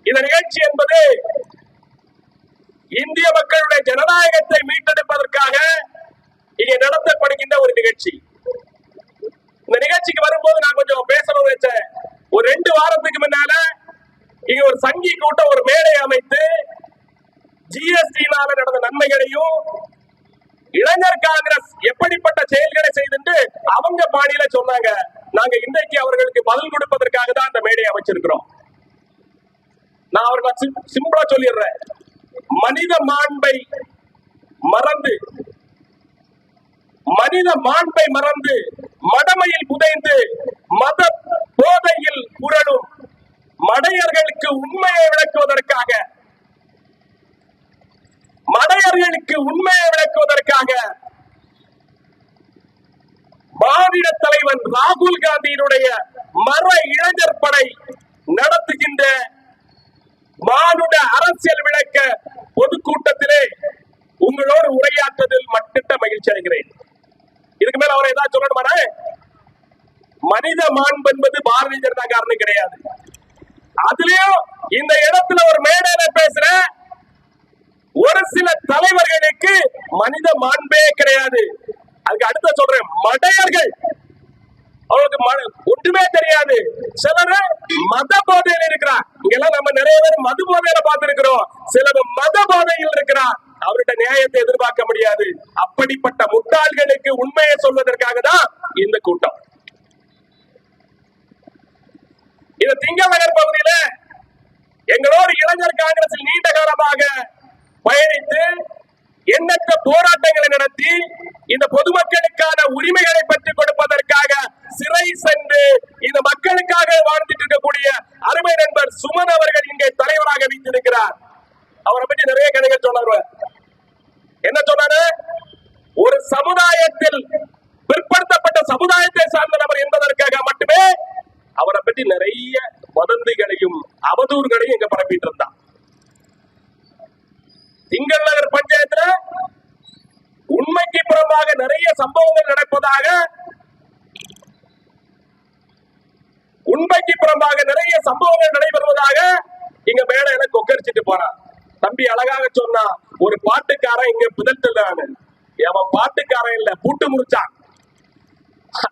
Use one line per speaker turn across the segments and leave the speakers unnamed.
இந்த நிகழ்ச்சி என்பது இந்திய மக்களுடைய ஜனநாயகத்தை மீட்டெடுப்பதற்காக இங்கே நடத்தப்படுகின்ற ஒரு நிகழ்ச்சி. இந்த நிகழ்ச்சிக்கு வரும்போது நான் கொஞ்சம் பேசணும் நினைச்சேன். ஒரு 2 வாரத்துக்கு முன்னால இங்க ஒரு சங்கி கூட்டம் ஒரு மேடை அமைத்து ஜிஎஸ்டினால நடந்த நன்மைகளையும் இளைஞர் காங்கிரஸ் எப்படிப்பட்ட செயல்களை செய்து அவங்க பாணியில சொன்னாங்க. நாங்க இன்றைக்கு அவர்களுக்கு பதில் கொடுப்பதற்காக தான் அந்த மேடையை அமைச்சிருக்கிறோம். நான் அவர்கள் சிம்பிளா சொல்லிடுறேன். மனித மாண்பை மறந்து மடமையில் புதைந்து மத போதையில் புரளும் மடையர்களுக்கு உண்மையை விளக்குவதற்காக மாநில தலைவன் ராகுல் காந்தியினுடைய மர இளைஞர் படை நடத்துகின்ற மானுட அரசியல் விளக்க பொதுக்கூட்டத்திலே உங்களோடு உரையாற்றுவதில் மட்டிட்ட மகிழ்ச்சி அடைகிறேன். இதுக்கு மேல அவரை ஏதாவது சொல்லணுமா? மனித மாண்பு என்பது பாரதிய ஜனதா காரணம் கிடையாது. அதுலயும் இந்த இடத்துல ஒரு மேடையில பேசுற ஒரு சில தலைவர்களுக்கு மனித மாண்பே கிடையாது. அதுக்கு அடுத்த சொல்றேன், மடையர்கள் அவங்களுக்கு ஒன்றுமே தெரியாது. சிலர் மத போதையில் இருக்கிறார். இங்கெல்லாம் நம்ம நிறைய பேர் மது போதையில பார்த்திருக்கிறோம். சிலர் மத போதையில் இருக்கிறார். அவர்கிட்ட நியாயத்தை எதிர்பார்க்க முடியாது. அப்படிப்பட்ட முட்டாள்களுக்கு உண்மையை சொல்வதற்காக தான் இந்த கூட்டம். இந்த திங்கள் நகர் பகுதியில எங்களோடு இளைஞர் காங்கிரஸில் நீண்ட காலமாக பயணித்து எண்ணற்ற போராட்டங்களை நடத்தி இந்த பொதுமக்களுக்கான உரிமைகளை பெற்றுக் கொடுப்பதற்காக சிறை சென்று இந்த மக்களுக்காக வாழ்ந்துட்டு இருக்கக்கூடிய அருமை நண்பர் சுமன் அவர்கள் இங்கே தலைவராக வைத்திருக்கிறார். அவரை பற்றி நிறைய கதைகள் சொன்னார். என்ன சொன்னாரு? ஒரு சமுதாயத்தில் பிற்படுத்தப்பட்ட சமுதாயத்தை சார்ந்த நபர் என்பதற்காக மட்டுமே அவரை பற்றி நிறைய வதந்திகளையும் அவதூறுகளையும் இங்க பரப்பிட்டு இருந்தார். திங்கள் நகர் பஞ்சாயத்துல உண்மைக்கு புறம்பாக நிறைய சம்பவங்கள் நடப்பதாக நடைபெறுவதாக இங்க மேடையில கொக்கரிச்சிட்டு போறான். தம்பி அழகாக சொன்னா, ஒரு பாட்டுக்காரன் இங்க புதல்தான். அவன் பாட்டுக்காரன் இல்ல, பூட்டு முறிச்சான்.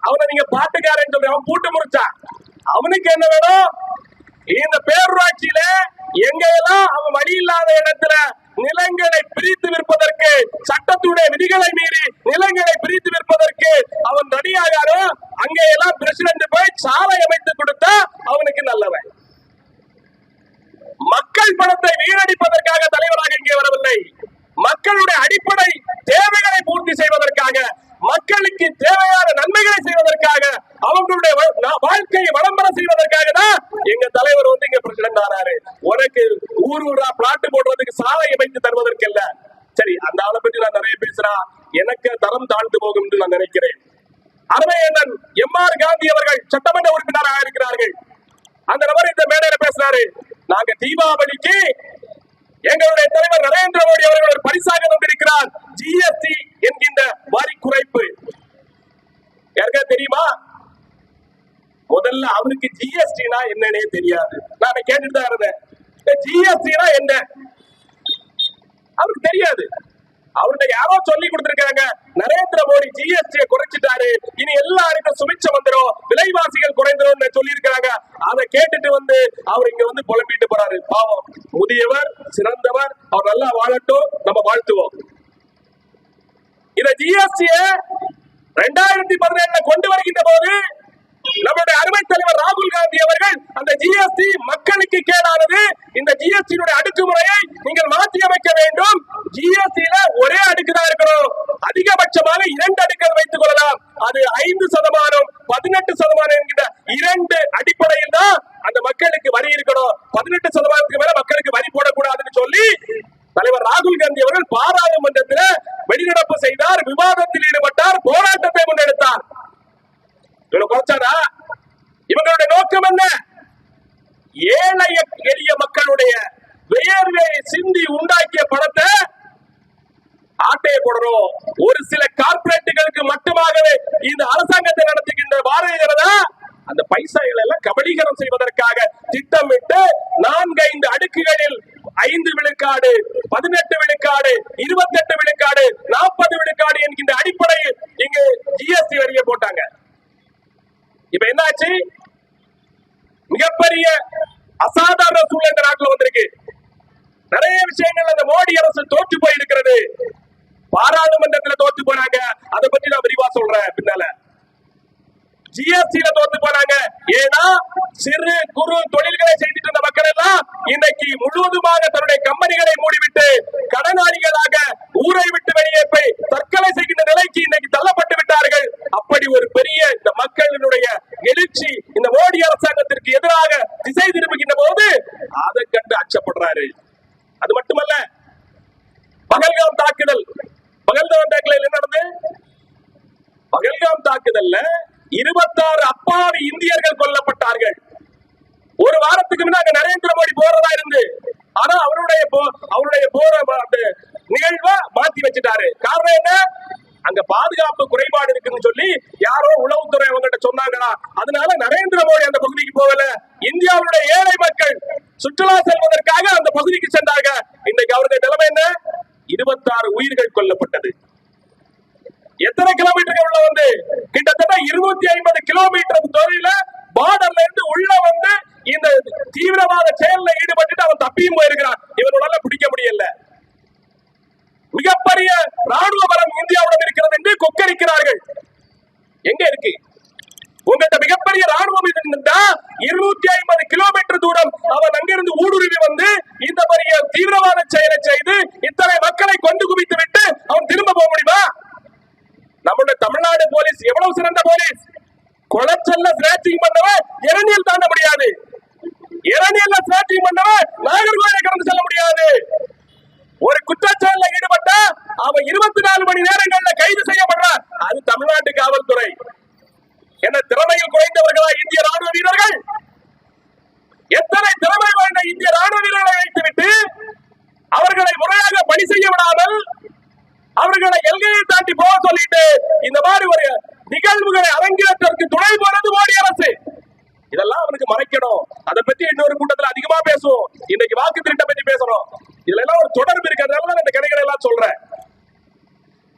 அவனை நீங்க பாட்டுக்காரன் சொல்லி அவன் பூட்டு முறிச்சான். அவனுக்கு என்ன வேணும்? இந்த பேரூராட்சியில எங்கெல்லாம் அவன் வழி இல்லாத இடத்துல நிலங்களை பிரித்து விற்பதற்கு, சட்டத்துடைய விதிகளை மீறி நிலங்களை பிரித்து விற்பதற்கு அவன் தனியாகாரோ அங்கே எல்லாம் பிரசிடென்ட் போய் சாலை அமைத்து கொடுத்தா அவனுக்கு நல்லவன். மக்கள் பணத்தை வீணடிப்பதற்காக தலைவராக இங்கே வரவில்லை. மக்களுடைய அடிப்படை தேவைகளை பூர்த்தி செய்வதற்காக, மக்களுக்கு தேவையான நன்மைகளை செய்வதற்காக, அவங்களுடைய வாழ்க்கையை வளம்பர செய்வதற்காக தான் எங்க தலைவர் இங்க பிரசிடென்ட் ஆனாரு. உனக்கு ஊரா பிளாட் போடுறதுக்கு சாலை அமைத்து தருவதற்கு இல்ல. சரி, அந்த ஆளை பற்றி நான் நிறைய பேசுறேன். எனக்கு தரம் தாழ்ந்து போகும் என்று நான் நினைக்கிறேன். அருமை அண்ணன் எம்.ஆர். காந்தி அவர்கள் சட்டமன்ற உறுப்பினராக இருக்கிறார்கள். அந்த நபர் இந்த மேடையில பேசுறாரு. நாங்க தீபாவளிக்கு எங்களுடைய தலைவர் நரேந்திர மோடி அவர்கள் ஒரு பரிசாக தந்திருக்கிறார் ஜிஎஸ்டி என்கின்ற வரி குறைப்பு. யாருக்கா தெரியுமா? முதல்ல அவருக்கு ஜிஎஸ்டினா என்னன்னே தெரியாது. நான் கேட்டுட்டு தான் இருந்தேன், ஜிஎஸ்டினா என்ன அவருக்கு தெரியாது. அவர்கிட்ட யாரோ சொல்லி கொடுத்திருக்காங்க, நரேந்திர மோடி ஜிஎஸ்டியை குறைச்சிட்டாரு, இனி எல்லாருக்கும் சுமிச்சம் வந்துடும், விலைவாசிகள் குறைந்துடும் சொல்லி இருக்காங்க. அதை கேட்டுட்டு அவர் இங்க புலம்பிட்டு போறாரு. பாவம், முதியவர், சிறந்தவர், அவர் நல்லா வாழட்டும், நம்ம வாழ்த்துவோம். இந்த ஜிஎஸ்டிய 2017 கொண்டு வருகின்ற போது நம்முடைய அருமை தலைவர் ராகுல் காந்தி அவர்கள் அந்த ஜிஎஸ்டி மக்களுக்கு கேடானது, இந்த ஜிஎஸ்டி அடுக்குமுறையை நீங்கள் மாற்றி அமைக்க வேண்டும், ஜிஎஸ்டியில ஒரே அடுக்கு தான் இருக்கிறோம், அதிகபட்சமாக 2 அடுக்குகள் வைத்துக் கொள்ளலாம், அது 5%, 18% என்கிற 2 அடிப்படையில் தான் அந்த மக்களுக்கு வரி இருக்கணும், 18% மேல மக்களுக்கு வரி போடக்கூடாதுன்னு சொல்லி தலைவர் ராகுல் காந்தி அவர்கள் பாராளுமன்றத்தில் வெளிநடப்பு செய்தார், விவாதத்தில் ஈடுபட்டார், போராட்டத்தை முன்னெடுத்தார். இவங்களுடைய நோக்கம் என்ன? ஏழை எளிய மக்களுடைய வியர்வையை சிந்தி உண்டாக்கிய பணத்தை ஆட்டையை போடணும். ஒரு சில கார்பரேட்டுகளுக்கு மட்டுமாகவே இந்த அரசாங்கத்தை நடத்துகின்ற பாரதிய ஜனதா அந்த பைசாக்களை எல்லாம் கபலீகரம் செய்வதற்காக திட்டமிட்டு 4-5 அடுக்கு விழுக்காடு, 18 விழுக்காடு, 28 விழுக்காடு, 40 விழுக்காடு என்கின்ற அடிப்படையில் இங்கு ஜிஎஸ்டி வரியை போட்டாங்க. இப்ப என்னாச்சு? மிகப்பெரிய அசாதாரண சூழல் இந்த நாட்டில் வந்திருக்கு. நிறைய விஷயங்கள் அந்த மோடி அரசு தோற்று போயிருக்கிறது. பாராளுமன்றத்தில் தோற்று போனாங்க. அதை பத்தி நான் விரிவா சொல்றேன் பின்னால. ஜிஎஸ்டில தோத்து போனாங்க. ஏன்னா சிறு குறு தொழில்களை செய்துட்டு இருந்த மக்கள் எல்லாம் இன்னைக்கு முழுவதுமாக தன்னுடைய கம்பெனிகளை மூடிவிட்டு கடனாளிகளாக ஊரை விட்டு வெளியே போய் தற்கொலை செய்கின்ற நிலைக்கு இன்னைக்கு தள்ளப்பட்டு விட்டார்கள். அப்படி ஒரு பெரிய இந்த மக்களினுடைய எழுச்சி இந்த மோடி அரசாங்கத்திற்கு எதிராக திசை திரும்புகின்ற போது அதை கண்டு அச்சப்படுறாரு. அது மட்டுமல்ல, பகல்காம் தாக்குதல். பகல்காம் தாக்குதல் என்ன நடந்தது? பகல்காம் தாக்குதல்ல 26 அப்பாவி இந்தியர்கள் கொல்லப்பட்டார்கள். ஒரு வாரத்துக்கு முன்னாடி நரேந்திர மோடி போறதா இருந்து, ஆனா அவருடைய போற நிகழ்வை மாத்தி வச்சுட்டாரு. காரணம் என்ன? அங்க பாதுகாப்பு குறைபாடு இருக்குன்னு சொல்லி யாரோ உளவுத்துறை அவங்ககிட்ட சொன்னாங்களா, அதனால நரேந்திர மோடி அந்த பகுதிக்கு போகல. இந்தியாவுடைய ஏழை மக்கள் சுற்றுலா செல்வதற்காக அந்த பகுதிக்கு சென்றாங்க. இன்னைக்கு அவருடைய நிலைமை என்ன? 26 உயிர்கள் கொல்லப்பட்டது. எத்தனை கிலோமீட்டர்கள் உள்ள வந்து? கிட்டத்தட்ட 250 கிலோமீட்டர் தொலைவில் பார்டர்ல இருந்து உள்ள வந்து இந்த தீவிரவாத செயல்ல ஈடுபட்டு அவன் தப்பியும் போயிருக்கிறான். இவனால பிடிக்க முடியல. மிகப்பெரிய ராணுவ பலம் இந்தியாவுடன் இருக்கிறது என்று கொக்கரிக்கிறார்கள். எங்க இருக்கு? உங்கள்கிட்ட மிகப்பெரிய ராணுவம் இருந்தா 250 கிலோமீட்டர் தூரம் அவன் அங்கிருந்து ஊடுருவி வந்து இந்த பெரிய தீவிரவாத செயலை செய்து இத்தனை மக்களை கொண்டு குவித்து விட்டு அவன் திரும்ப போக முடியுமா? நம்முடைய தமிழ்நாடு போலீஸ் எவ்வளவு சிறந்த போலீஸ்! கொலைச்சல்ல ஸ்நாச்சிங் பண்ணவன் இரணியல் தாண்ட முடியாது. இரணியல்ல ஸ்நாச்சிங் பண்ணவன் நாகர்கோவிலை கடந்து செல்ல முடியாது. ஒரு குற்றச்சாட்டுல ஈடுபட்ட அவன் 24 மணி நேரங்கள்ல கைது செய்யப்படுறான். அது தமிழ்நாட்டு காவல்துறை. என்ன திறமையில் குறைந்தவர்களா இந்திய ராணுவ வீரர்கள்? எத்தனை திறமை வாய்ந்த இந்திய ராணுவ வீரர்களை வைத்துவிட்டு அவர்களை முறையாக பணி செய்ய விடாமல் அவர்களை எல்கையை தாண்டி போக சொல்லிட்டு இந்த மாதிரி ஒரு நிகழ்வுகளை அரங்கேற்றற்கு துணை போனது மோடி அரசு. இதெல்லாம் அவனுக்கு மறைக்கணும். அதை பத்தி இன்னொரு கூட்டத்தில் அதிகமா பேசுவோம். இன்னைக்கு வாக்கு திருட்டை பத்தி பேசணும். இதுல எல்லாம் ஒரு தொடர்பு இருக்கிறதுனால தான் இந்த கடைகளை எல்லாம் சொல்றேன்.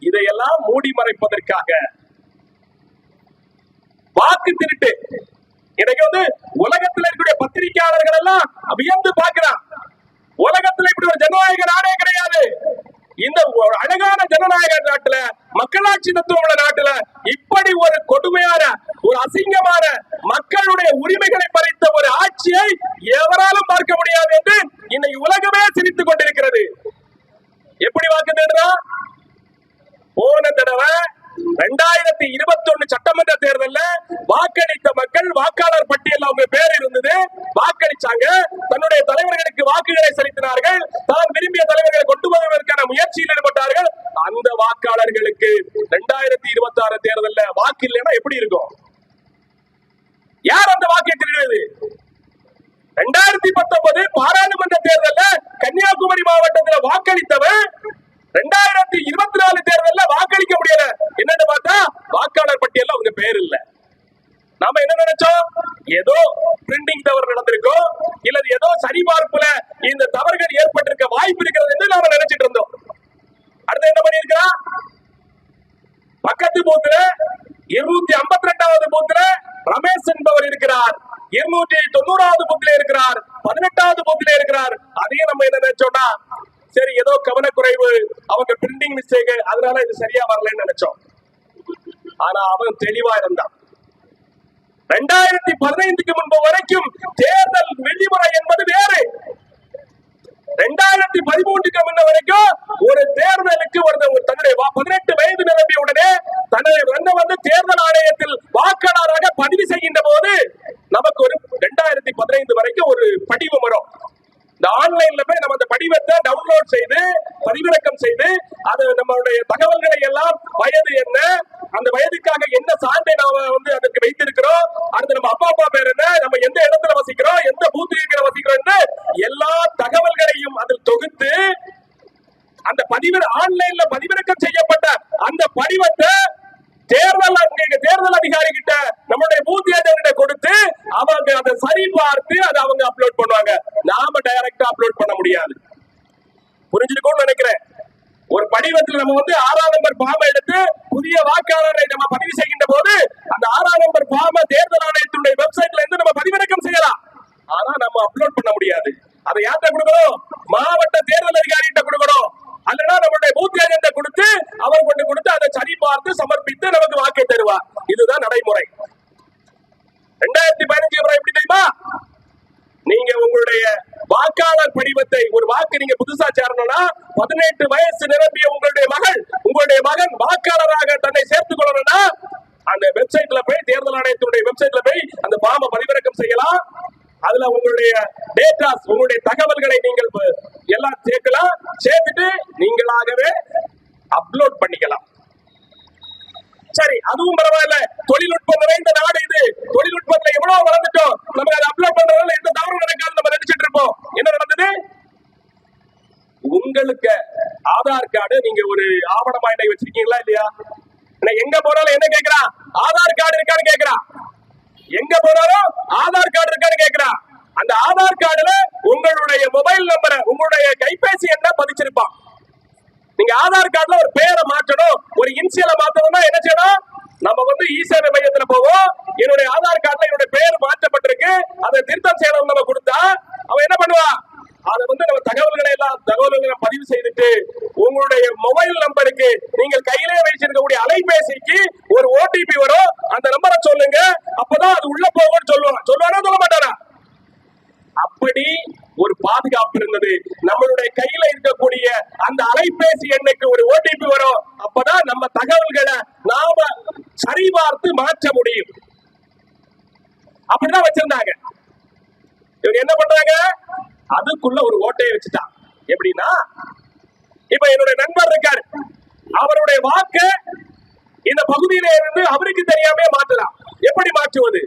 இதையெல்லாம் மூடி மறைப்பதற்காக வாக்கு திருட்டு. இன்னைக்கு வந்து உலகத்தில் இருக்கக்கூடிய பத்திரிகையாளர்கள் எல்லாம் வியந்து பார்க்கிறான். உலகத்தில் இப்படி ஒரு ஜனநாயக நாடே கிடையாது. இந்த அழகான ஜனநாயக நாட்டுல, மக்களாட்சி தத்துவம் உள்ள நாட்டுல இப்படி ஒரு கொடுமையான, ஒரு அசிங்கமான, மக்களுடைய உரிமைகளை பறித்த ஒரு ஆட்சியை எவராலும் பார்க்க முடியாது என்று இன்னைக்கு உலகமே சிரித்துக் கொண்டிருக்கிறது. எப்படி வாக்கு தேடுறா? போன தடவை 2021 சட்டமன்ற தேர்தல்ல வாக்களித்த மக்கள் வாக்காளர் பட்டியல் அவங்க பேர் இருந்தது, வாக்களிச்சாங்க. தன்னுடைய தலைவர்களுக்கு வாக்குகளை செலுத்தினார்கள். தான் விரும்பிய தலைவர்களை கொண்டு வருவதற்கான முயற்சியில் ஈடுபட்டார்கள். அந்த வாக்காளர்களுக்கு 2026 தேர்தல்ல வாக்கு இல்லைன்னா எப்படி இருக்கும்? யார் அந்த வாக்கை திருடுவது? 2019 பாராளுமன்ற தேர்தல்ல கன்னியாகுமரி மாவட்டத்தில் வாக்களித்தவன் 2024 தேர்தல்ல வாக்களிக்க முடியல. என்னன்னு பார்த்தா வாக்காளர் பட்டியல்ல அவங்க பேர் இல்ல. நாம என்ன நினைச்சோம்? ஏதோ பிரிண்டிங் தவறு நடந்திருக்கும், இல்ல ஏதோ சரிபார்ப்புல இந்த தவறுகள் ஏற்பட்டிருக்க வாய்ப்பு இருக்கிறது என்று நாம நினைச்சிட்டு இருந்தோம். அடுத்து என்ன பண்ணிருக்கிறான்? பக்கத்து பூத்துல 252வது பூத்துல ரமேஷ் என்பவர் இருக்கிறார். 290வது பூத்துல இருக்கிறார். 18வது பூத்துல இருக்கிறார். அதையும் நம்ம என்ன நினைச்சோம்னா, சரி ஏதோ கவனக்குறைவு, அவங்க பிரிண்டிங் மிஸ்டேக், அதனால இது சரியா வரலன்னு நினைச்சோம். ஆனா அவன் தெளிவா இருந்தான். 2015க்கு முன்பு வரைக்கும் தேர்தல் விதிமுறை என்பது வேறு. 2013க்கு முன்ன வரைக்கும் ஒரு தேர்தலுக்கு தன்னுடைய 18 வயது நிரம்பிய உடனே தன்னை வந்து தேர்தல் ஆணையத்தில் வாக்காளராக பதிவு செய்கின்ற போது நமக்கு ஒரு 2015 வரைக்கும் ஒரு படிவம் வரும். இந்த ஆன்லைன்ல போய் நம்ம அந்த படிவத்தை டவுன்லோட் செய்து பதிவிறக்கம் செய்து அது நம்மளுடைய தகவல்களை எல்லாம், வயது என்ன, அந்த வயதுக்காக என்ன சான்றை நாம வந்து அதுக்கு வைத்திருக்கிறோம், அடுத்து நம்ம அப்பா பேர் என்ன, நம்ம எந்த இடத்துல வசிக்கிறோம், எந்த பூத்தில் வசிக்கிறோம், எல்லா தகவல்களையும் அதில் தொகுத்து அந்த ஆன்லைன்ல பதிவிறக்கம் செய்யப்பட்ட அந்த படிவத்தை தேர்தல் அதிகாரி கிட்ட நம்மளுடைய பூத் ஏஜென்ட் கொடுத்து அவங்க அதை சரி பார்த்து அதை அவங்க அப்லோட் பண்ணுவாங்க. நாம டைரக்டா அப்லோட் பண்ண முடியாது. புரிஞ்சிருக்கும்னு நினைக்கிறேன். ஒரு படிவத்தில் நம்ம 6ஆம் நம்பர் ஃபார்ம் எடுத்து புதிய வாக்காளரை நம்ம பதிவு செய்கின்ற போது அந்த 6ஆம் நம்பர் ஃபார்ம் தேர்தல் ஆணையத்தினுடைய வெப்சைட்ல இருந்து நம்ம பதிவிறக்கம் செய்யலாம். ஆனா நம்ம அப்லோட் பண்ண முடியாது. அதை யார்கிட்ட கொடுக்கணும்? மாவட்ட தேர்தல் அதிகாரிகிட்ட கொடுக்கணும். அல்லனா நம்மளுடைய பூத் ஏஜென்ட்டை கொடுத்து அவர் கொண்டு கொடுத்து அதை சரி பார்த்து சமர்ப்பித்து நமக்கு வாக்கை தருவார். இதுதான் நடைமுறை. 2015 முறை எப்படி தெரியுமா? நீங்க உங்களுடைய வாக்காளர் படிவத்தை ஒரு வாக்கு நீங்க புதுசா சேரணும்னா 18 வயசு நிரம்பிய உங்களுடைய மகன் வாக்காளராக தன்னை சேர்த்துக் கொள்ளணும்னா அந்த வெப்சைட்ல போய் தேர்தல் ஆணையத்தினுடைய வெப்சைட்ல போய் அந்த ஃபார்மை பதிவிறக்கம் செய்யலாம். அதுல உங்களுடைய டேட்டாஸ், உங்களுடைய தகவல்களை நீங்கள் எல்லாம் சேர்க்கலாம். சேர்த்துட்டு நீங்களாகவே அப்லோட் பண்ணிக்கலாம். சரி, அதுவும் பரவாயில்ல. தொழில்நுட்பம் நிறைந்த நாடு இது. தொழில்நுட்பத்துல எவ்வளவு வளர்ந்துட்டோம். நம்ம அதை அப்லோட் பண்றதுல எந்த தவறும் நடக்காது நம்ம நினைச்சிட்டு இருப்போம். என்ன நடந்தது? உங்களுக்கு ஆதார் கார்டு நீங்க ஒரு ஆவணமா என்ன வச்சிருக்கீங்களா இல்லையா? எங்க போனாலும் என்ன கேக்குறா? ஆதார் கார்டு இருக்கான்னு கேக்குறா. எங்க போனாலும் ஆதார் கார்டு இருக்கான்னு கேக்குறா. அந்த ஆதார் கார்டுல உங்களுடைய மொபைல் நம்பரை, உங்களுடைய கைபேசி எண்ணை பதிச்சிருப்பான். நீங்க ஆதார் கார்டுல ஒரு பேரை மாற்றணும், ஒரு இன்சியலை மாத்தணும்னா என்ன செய்யணும்? நம்ம இ-சேவை மையத்துல போவோம். என்னுடைய ஆதார் கார்டுல என்னுடைய பேர் மாற்றப்பட்டிருக்கு, அதை திருத்தம் செய்யணும் நம்ம கொடுத்தா அவன் என்ன பண்ணுவா? அதை நம்ம தகவல்களை பதிவு செய்துட்டு உங்களுடைய மொபைல் நம்பருக்கு நீங்கள் கையிலே வைச்சிருக்கக்கூடிய அலைபேசிக்கு ஒரு ஓடிபி வரும். அந்த நம்பரை சொல்லுங்க, அப்பதான் அது உள்ள போகும்னு சொல்லுவானா சொல்ல மாட்டாரா? அப்படி ஒரு பாதுகாப்பு இருந்தது. நம்மளுடைய கையில இருக்கக்கூடிய அந்த அலைபேசி எண்ணுக்கு ஒரு ஓடிபி வரும். அப்பதான் நம்ம தகவல்களை நாம சரிபார்த்து மாற்ற முடியும். அப்படிதான் வச்சிருந்தாங்க. இவங்க என்ன பண்றாங்க? அதுக்குள்ள ஒரு ஓட்டையை வச்சுட்டான். எப்படின்னா, இப்ப என்னுடைய நண்பர் இருக்காரு, அவருடைய வாக்கு இந்த பகுதியில இருந்து அவருக்கு தெரியாம மாற்றலாம். எப்படி மாற்றுவது?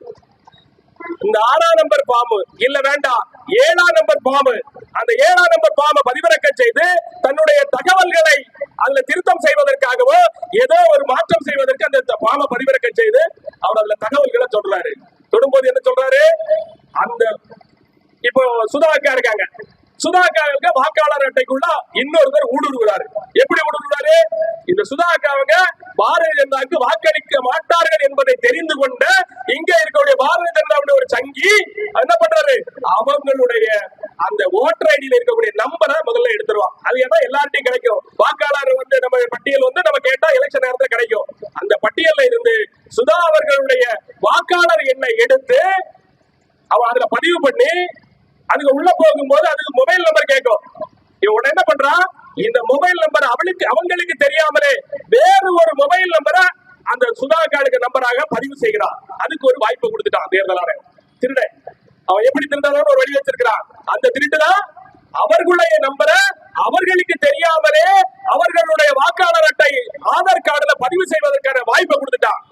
இந்த 6ஆம் நம்பர் ஃபார்ம் இல்ல வேண்டாம், 7ஆம் நம்பர் ஃபார்ம், அந்த 7ஆம் நம்பர் ஃபார்ம் பதிவிறக்கம் செய்து தன்னுடைய தகவல்களை அதுல திருத்தம் செய்வதற்காகவோ ஏதோ ஒரு மாற்றம் செய்வதற்கு அந்த ஃபார்மை பதிவிறக்கம் செய்து அவர் அதுல தகவல்களை சொல்றாரு. தொடும்போது என்ன சொல்றாரு? அந்த இப்போ சுதாக்கா இருக்காங்க, சுதாக்காவுக்கு வாக்காளர் அட்டைக்குள்ள இன்னொருத்தர் ஊடுருவாரு. எப்படி ஊடுருவாரு? இந்த சுதாக்காவுங்க பாரதிய ஜனதாவுக்கு வாக்களிக்க மாட்டார்கள் என்பதை தெரிந்து கொண்ட இங்க இருக்கக்கூடிய பாரதிய ஜனதாவுடைய ஒரு சங்கி என்ன பண்றாரு? அவங்களுடைய அந்த ஓட்டர் ஐடியில இருக்கக்கூடிய நம்பரை முதல்ல எடுத்துருவான். அது ஏன்னா எல்லார்ட்டையும் கிடைக்கும். வாக்காளர் நம்ம பட்டியல் நம்ம கேட்டா எலெக்ஷன் நேரத்தில் கிடைக்கும். அந்த பட்டியல்ல இருந்து சுதா அவர்களுடைய வாக்காளர் எண்ணை எடுத்து அவன் அதுல பதிவு பண்ணி அதுக்கு உள்ள போகும்போது அதுக்கு மொபைல் நம்பர் கேட்கும். இவன் என்ன பண்றான்? இந்த மொபைல் நம்பர் அவங்களுக்கு தெரியாமலே வேறு ஒரு மொபைல் நம்பரை அந்த சுதா கார்டுக்கு நம்பராக பதிவு செய்கிறான். அதுக்கு ஒரு வாய்ப்பு கொடுத்துட்டான் தேர்தல் ஆணையம். திருட அவன் எப்படி திருடணும் ஒரு வழி வச்சிருக்கிறான். அந்த திருட்டுதான் அவர்களுடைய நம்பரை அவர்களுக்கு தெரியாமலே அவர்களுடைய வாக்காளர் அட்டை ஆதார் கார்டுல பதிவு செய்வதற்கான வாய்ப்பை கொடுத்துட்டான்.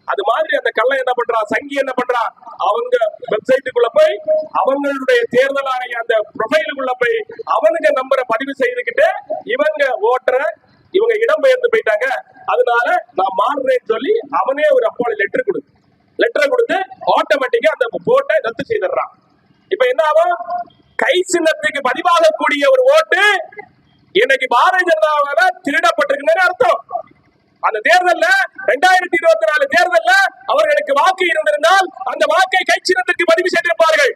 அது மாதிரி அந்த கள்ள என்ன பண்றான், சங்கி என்ன பண்றான்? அவங்க வெப்சைட்டுக்குள்ள போய் அவங்களுடைய தேர்தல் ஆணைய அந்த ப்ரொஃபைலுக்குள்ள போய் அவனுங்க நம்பரை பதிவு செய்துக்கிட்டு இவங்க ஓட்டரை இவங்க இடம்பெயர்ந்து போயிட்டாங்க, அதனால நான் மாறுறேன்னு சொல்லி அவனே ஒரு அப்பாலி லெட்டரை கொடுத்து ஆட்டோமேட்டிக்கா அந்த போட்டை ரத்து செய்திடறான். இப்ப என்ன ஆகும்? கை சின்னத்துக்கு பதிவாகக்கூடிய ஒரு ஓட்டு இன்னைக்கு பாரதிய ஜனதாவால திருடப்பட்டிருக்குன்னு அர்த்தம். அந்த தேர்தல்ல 2024 தேர்தல்ல அவர்களுக்கு வாக்கு இருந்திருந்தால் அந்த வாக்கை கை சின்னத்திற்கு பதிவு செய்திருப்பார்கள்.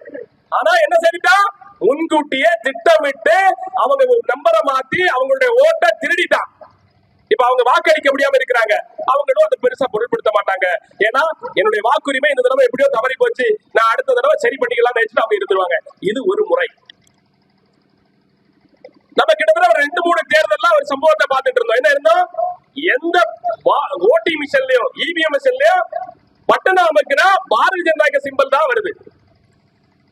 ஆனா என்ன செய்துட்டா? முன்கூட்டியே திட்டமிட்டு அவங்க நம்பரை மாத்தி அவங்களுடைய ஓட்டை திருடிட்டான். இப்ப அவங்க வாக்களிக்க முடியாம இருக்கிறாங்க. அவங்களும் அதை பெருசா பொருட்படுத்த மாட்டாங்க. ஏன்னா என்னுடைய வாக்குரிமை இந்த தடவை எப்படியோ தவறி போச்சு, நான் அடுத்த தடவை சரி பண்ணிக்கலாம் நினைச்சிட்டு அவங்க இருந்துருவாங்க. இது ஒரு முறை. நம்ம கிட்டத்தட்ட ஒரு 2-3 தேர்தல்ல ஒரு சம்பவத்தை பார்த்துட்டு இருந்தோம். என்ன இருந்தோம்? எந்த ஓட்டி மிஷின்லயோ இவிஎம் மிஷின்லயோ பட்டன் அமுக்குனா பாரதிய ஜனதா சிம்பல் தான் வருது.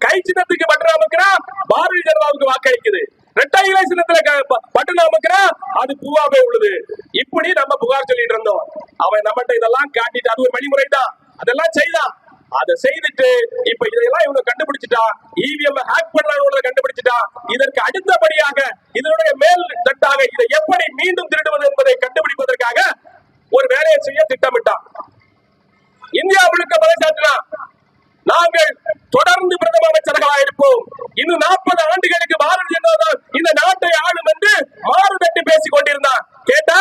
கை சின்னத்துக்கு பட்டன் அமுக்குனா பாரதிய ஜனதாவுக்கு வாக்களிக்குது. ரெட்டை இலை சின்னத்துல பட்டன் அமுக்குனா அது பூவாவே உள்ளது. இப்படி நம்ம புகார் சொல்லிட்டு இருந்தோம். அவன் நம்மகிட்ட இதெல்லாம் காட்டிட்டு அது ஒரு வழிமுறை தான், அதெல்லாம் செய்தான். அதை செய்துட்டு இப்ப இதெல்லாம் இவங்க கண்டுபிடிச்சிட்டா, இவிஎம் ஹேக் பண்ண கண்டுபிடிச்சிட்டா. இதற்கு அடுத்தபடியாக இதனுடைய மேல் தட்டாக இதை எப்படி மீண்டும் திருடுவது என்பதை கண்டுபிடிப்பதற்காக ஒரு வேலையை செய்ய திட்டமிட்டான். இந்தியா முழுக்க பறைசாற்றினான். நாங்கள் தொடர்ந்து பிரதம அமைச்சர்களாக இருப்போம். இன்னும் 40 ஆண்டுகளுக்கு பாரதிய ஜனதா இந்த நாட்டை ஆளும் என்று மாறுதட்டி பேசிக் கொண்டிருந்தான். கேட்டா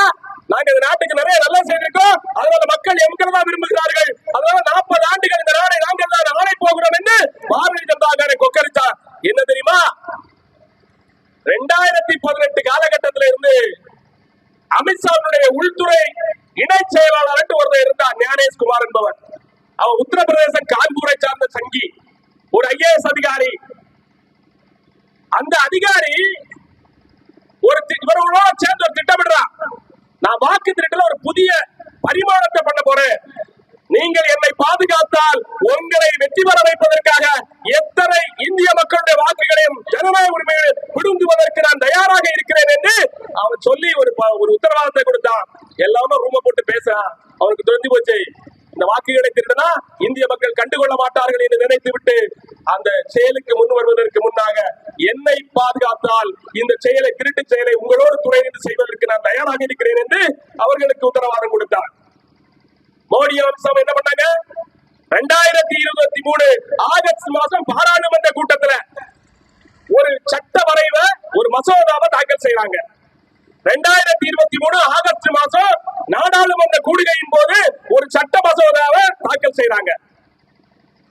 நாங்க இந்த நாட்டுக்கு நிறைய நல்லா செய்திருக்கோம், அதனால மக்கள் எங்களை தான் விரும்புகிறார்கள், அதனால 40 ஆண்டுகள் இந்த நாடை நாங்கள் தான் ஆளை போகிறோம் என்று பாரதிய ஜனதா கொக்கரித்தார். என்ன தெரியுமா, 2018 காலகட்டத்தில இருந்து அமித்ஷாவுடைய உள்துறை இணை செயலாளர் ஒருவர் இருந்தார், ஞானேஷ்குமார் என்பவர். அவர் உத்தரப்பிரதேச கான்பூரை சார்ந்த சங்கி, ஒரு IAS அதிகாரி. அந்த அதிகாரி இவரோட சேர்ந்து ஒரு திட்டமிடுறார். நான் வாக்கு திருட்டுல ஒரு புதிய பரிமாணத்தை பண்ண போறேன், நீங்கள் என்னை பாதுகாத்தால் உங்களை வெற்றி பெற வைப்பதற்காக எத்தனை இந்திய மக்களுடைய வாக்குகளையும் ஜனநாயக உரிமைகளை பிடுங்குவதற்கு நான் தயாராக இருக்கிறேன் என்று அவன் சொல்லி ஒரு உத்தரவாதத்தை கொடுத்தான். எல்லாமே ரூம போட்டு பேச அவனுக்கு தெரிஞ்சு போச்சு, இந்த வாக்குகளை திருடனா இந்திய மக்கள் கண்டுகொள்ள மாட்டார்கள் என்று நினைத்து விட்டு அந்த செயலுக்கு முன் வருவதற்கு முன்னாக என்னை பாதுகாத்தால் இந்த செயலை, திருட்டு செயலை உங்களோடு துணை நின்று செய்வதற்கு நான் தயாராக இருக்கிறேன் என்று அவர்களுக்கு உத்தரவாதம் கொடுத்தார். மோடி அமித்ஷா என்ன பண்ணாங்க, 2023 ஆகஸ்ட் மாதம் பாராளுமன்ற கூட்டத்தில் ஒரு சட்ட வரைவ ஒரு மசோதாவை தாக்கல் செய்யறாங்க. 2023 ஆகஸ்ட் மாதம் நாடாளுமன்ற கூடுகையின் போது ஒரு சட்ட மசோதாவை தாக்கல் செய்யறாங்க.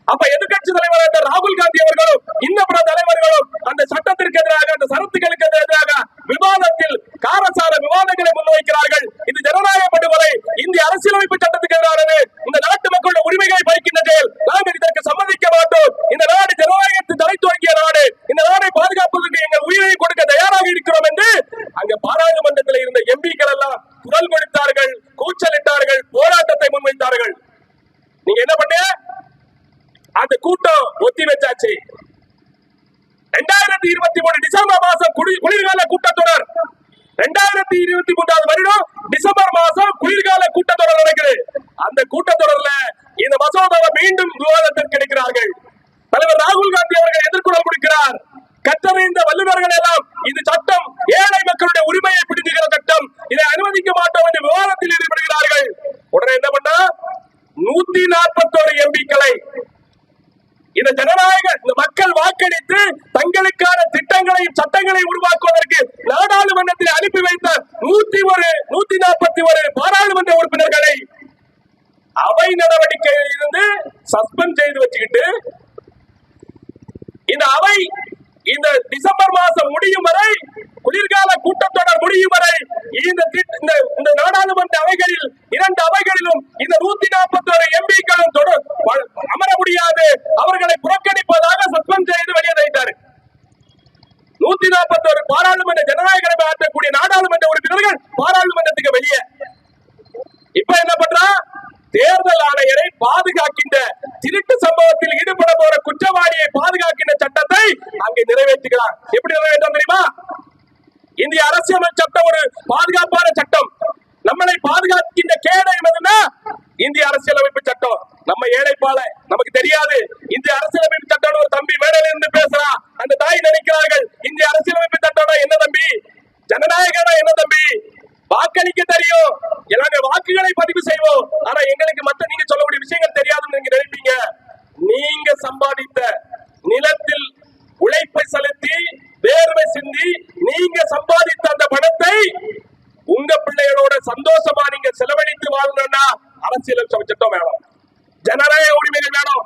அப்ப எதிர்கட்சி தலைவர் ராகுல் காந்தி அவர்களும் இன்ன பிற தலைவர்களும் அந்த சட்டத்திற்கு எதிராக, அந்த சரத்துகளுக்கு எதிராக விவாதத்தில் காரசார விவாதங்களை முன்வைக்கிறார்கள். இது ஜனநாயக படுகொலை, இந்திய அரசியலமைப்பு சட்டத்துக்கு எதிரானது, இந்த நாட்டு மக்களுடைய உரிமைகளை பறிக்கின்ற செயல், நாங்கள் இதற்கு சம்மதிக்க மாட்டோம், இந்த நாடு ஜனநாயகத்தை தலை தோங்கிய நாடு, இந்த நாடை பாதுகாப்பதற்கு எங்கள் உயிரை கொடுக்க தயாராக இருக்கிறோம் என்று அங்க பாராளுமன்றத்தில் இருந்த எம்பிக்கள் எல்லாம் குரல் கொடுத்தார்கள், கூச்சலிட்டார்கள், போராட்டத்தை முன்வைத்தார்கள். நீங்க என்ன பண்ண, அந்த கூட்டம் ஒத்தி வச்சாச்சு. 2023 டிசம்பர் மாதம் குளிர்கால கூட்டத்தொடர், 2023 வருடம் டிசம்பர் மாதம் குளிர்கால கூட்டத்தொடர் நடக்குது. அந்த கூட்டத்தொடர்ல இந்த மசோதாவை மீண்டும் விவாதத்திற்கு எடுக்கிறார்கள். தலைவர் ராகுல் காந்தி அவர்கள் எதிர்குரல் கொடுக்கிறார். கற்றறிந்த வல்லுநர்கள் எல்லாம் இது சட்டம் ஏழை மக்களுடைய உரிமையை பிடிக்கிற சட்டம், இதை அனுமதிக்க மாட்டோம் என்று விவாதத்தில் ஈடுபடுகிறார்கள். உடனே என்ன பண்ணா, 141 எம்பிக்களை இந்த ஜனநாயக இந்த மக்கள் வாக்களித்து தங்களுக்கான திட்டங்களையும் சட்டங்களை உருவாக்குவதற்கு நாடாளுமன்றத்தில் அனுப்பி வைத்த 141 பாராளுமன்ற உறுப்பினர்களை அவை நடவடிக்கையில் இருந்து சஸ்பெண்ட் செய்து வச்சுக்கிட்டு இந்த அவை இந்த டிசம்பர் மாதம் முடியும் வரை, குளிர்கால கூட்டத்தொடர் முடியும் வரை இந்த நாடாளுமன்ற அவைகளில் 2 அவைகளிலும் இந்த 141 எம்பிக்களும் அமர முடியாது, அவர்களை புறக்கணிப்பதாக சஸ்பெண்ட் செய்து வெளியே வைத்தார். 141 பாராளுமன்ற ஜனநாயக ஆற்றக்கூடிய நாடாளுமன்ற உறுப்பினர்கள் பாராளுமன்றத்துக்கு வெளியே. இப்ப என்ன பண்றா, தேர்தல் ஆணையரை பாதுகாக்கின்ற, திருட்டு சம்பவத்தில் ஈடுபட போற குற்றவாளியை பாதுகாக்கின்ற சட்டத்தை அங்கே நிறைவேற்றுகிறார். எப்படி நிறைவேற்ற தெரியுமா, இந்திய அரசியலமைப்பு சட்டம் ஒரு பாதுகாப்பான சட்டம். நம்மளை பாதுகாக்கின்ற கேடை என்னதுன்னா இந்திய அரசியலமைப்பு சட்டம். நம்ம ஏழைப்பால நமக்கு தெரியாது. இந்திய அரசியலமைப்பு சட்டம் ஒரு தம்பி மேடையில இருந்து பேசுறா, அந்த தாய் நினைக்கிறார்கள் இந்திய அரசியலமைப்பு சட்டம்னா என்ன தம்பி, ஜனநாயகனா என்ன தம்பி, வாக்களிக்க தெரியும், எல்லாமே வாக்குகளை பதிவு செய்வோம், ஆனா எங்களுக்கு மற்ற நீங்க சொல்லக்கூடிய விஷயங்கள் தெரியாதுன்னு நீங்க நினைப்பீங்க. நீங்க சம்பாதித்த நிலத்தில் உழைப்பை செலுத்தி வேர்வை சிந்தி நீங்க சம்பாதித்த அந்த பணத்தை உங்க பிள்ளைகளோட சந்தோஷமா நீங்க செலவழித்து வாழணும்னா அரசியல் சட்டம் வேணும், ஜனநாயக உரிமைகள் வேணும்,